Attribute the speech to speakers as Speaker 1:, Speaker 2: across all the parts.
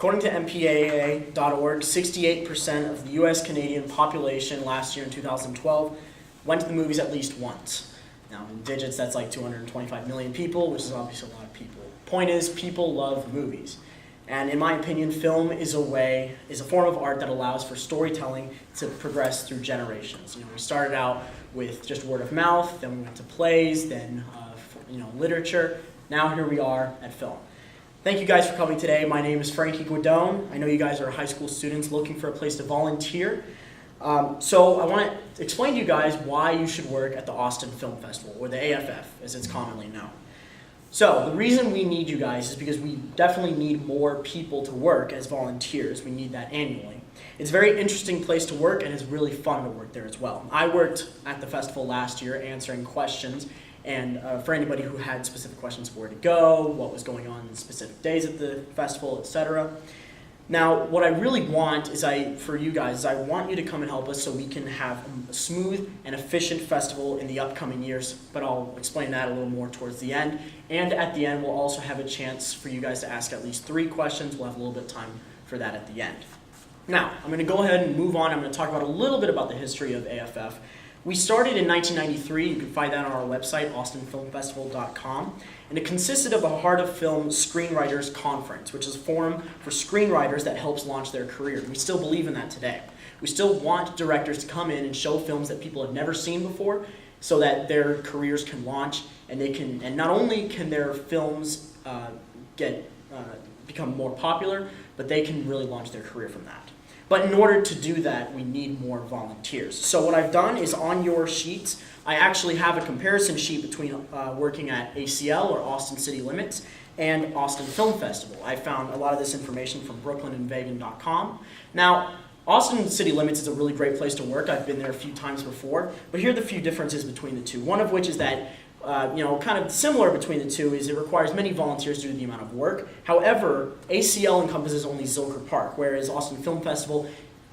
Speaker 1: According to MPAA.org, 68% of the U.S. Canadian population last year in 2012 went to the movies at least once. Now, in digits, that's like 225 million people, which is obviously a lot of people. Point is, people love movies. And in my opinion, film is a form of art that allows for storytelling to progress through generations. We started out with just word of mouth, then we went to plays, then literature. Now here we are at film. Thank you guys for coming today. My name is Frankie. I know you guys are high school students looking for a place to volunteer. So I want to explain to you guys why you should work at the Austin Film Festival, or the AFF, as it's commonly known. So the reason we need you guys is because we definitely need more people to work as volunteers. We need that annually. It's a very interesting place to work, and it's really fun to work there as well. I worked at the festival last year answering questions, and for anybody who had specific questions of where to go, what was going on in specific days at the festival, etc. Now, what I really want is for you guys, I want you to come and help us so we can have a smooth and efficient festival in the upcoming years, but I'll explain that a little more towards the end. And at the end, we'll also have a chance for you guys to ask at least 3 questions. We'll have a little bit of time for that at the end. Now, I'm going to go ahead and move on. I'm going to talk about a little bit about the history of AFF. We started in 1993. You can find that on our website, austinfilmfestival.com. And it consisted of a Heart of Film Screenwriters Conference, which is a forum for screenwriters that helps launch their career. We still believe in that today. We still want directors to come in and show films that people have never seen before so that their careers can launch, and not only can their films become more popular, but they can really launch their career from that. But in order to do that, we need more volunteers. So what I've done is on your sheets, I actually have a comparison sheet between working at ACL, or Austin City Limits, and Austin Film Festival. I found a lot of this information from brooklynandvegan.com. Now, Austin City Limits is a really great place to work. I've been there a few times before, but here are the few differences between the two. One of which is that kind of similar between the two is it requires many volunteers due to the amount of work. However, ACL encompasses only Zilker Park, whereas Austin Film Festival,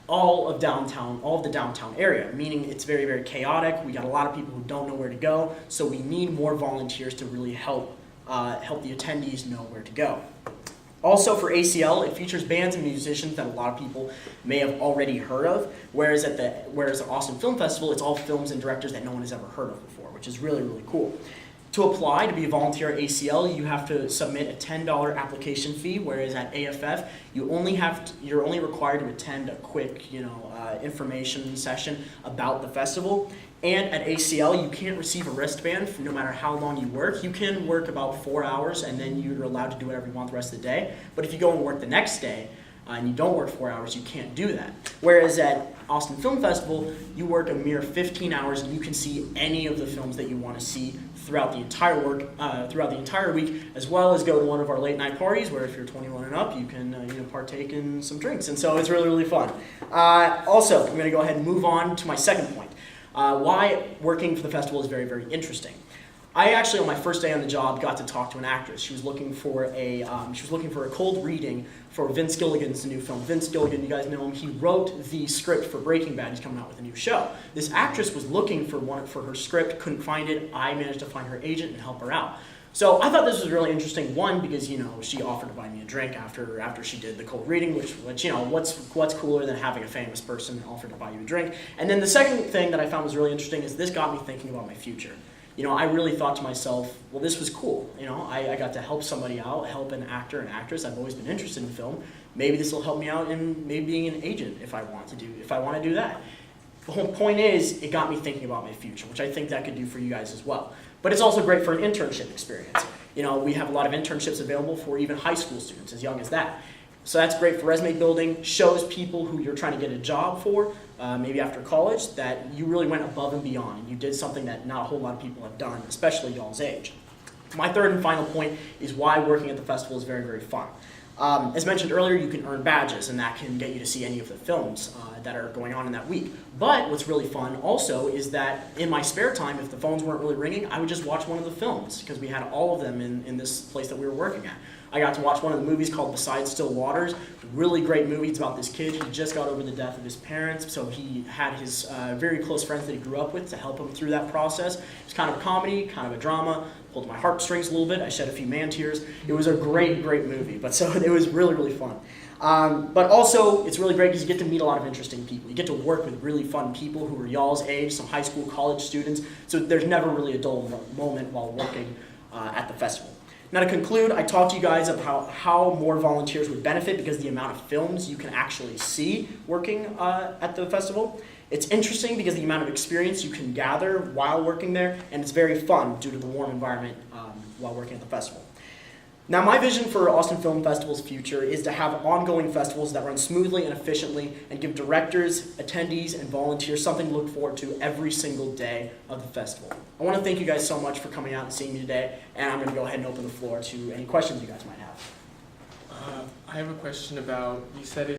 Speaker 1: all of the downtown area, meaning it's very, very chaotic. We got a lot of people who don't know where to go, so we need more volunteers to really help the attendees know where to go. Also for ACL, it features bands and musicians that a lot of people may have already heard of, whereas at Austin Film Festival, it's all films and directors that no one has ever heard of before, which is really, really cool. To apply to be a volunteer at ACL, you have to submit a $10 application fee, whereas at AFF, you're only required to attend a quick, information session about the festival. And at ACL, you can't receive a wristband no matter how long you work. You can work about 4 hours, and then you're allowed to do whatever you want the rest of the day. But if you go and work the next day, and you don't work 4 hours, you can't do that. Whereas at Austin Film Festival, you work a mere 15 hours, and you can see any of the films that you want to see throughout the entire week, as well as go to one of our late night parties, where if you're 21 and up, you can partake in some drinks. And so it's really, really fun. Also, I'm going to go ahead and move on to my second point. Why working for the festival is very, very interesting. I actually, on my first day on the job, got to talk to an actress. She was looking for a cold reading for Vince Gilligan's new film. Vince Gilligan, you guys know him. He wrote the script for Breaking Bad. He's coming out with a new show. This actress was looking for her script, couldn't find it. I managed to find her agent and help her out. So I thought this was really interesting. One, because she offered to buy me a drink after she did the cold reading, which what's cooler than having a famous person offer to buy you a drink? And then the second thing that I found was really interesting is this got me thinking about my future. I really thought to myself, well, this was cool. I got to help somebody out, help an actor, an actress. I've always been interested in film. Maybe this will help me out in maybe being an agent if I want to do that. The whole point is, it got me thinking about my future, which I think that could do for you guys as well. But it's also great for an internship experience. We have a lot of internships available for even high school students, as young as that. So that's great for resume building, shows people who you're trying to get a job for, maybe after college, that you really went above and beyond, and you did something that not a whole lot of people have done, especially y'all's age. My third and final point is why working at the festival is very, very fun. As mentioned earlier, you can earn badges, and that can get you to see any of the films that are going on in that week. But what's really fun also is that in my spare time, if the phones weren't really ringing, I would just watch one of the films, because we had all of them in this place that we were working at. I got to watch one of the movies called Besides Still Waters. Really great movie. It's about this kid. He just got over the death of his parents, so he had his very close friends that he grew up with to help him through that process. It's kind of a comedy, kind of a drama, pulled my heartstrings a little bit. I shed a few man tears. It was a great, great movie. But so it was really, really fun. But also, it's really great because you get to meet a lot of interesting people. You get to work with really fun people who are y'all's age, some high school, college students. So there's never really a dull moment while working at the festival. Now to conclude, I talked to you guys about how more volunteers would benefit because of the amount of films you can actually see working at the festival. It's interesting because of the amount of experience you can gather while working there, and it's very fun due to the warm environment while working at the festival. Now my vision for Austin Film Festival's future is to have ongoing festivals that run smoothly and efficiently and give directors, attendees, and volunteers something to look forward to every single day of the festival. I want to thank you guys so much for coming out and seeing me today, and I'm going to go ahead and open the floor to any questions you guys might have.
Speaker 2: I have a question about, you said it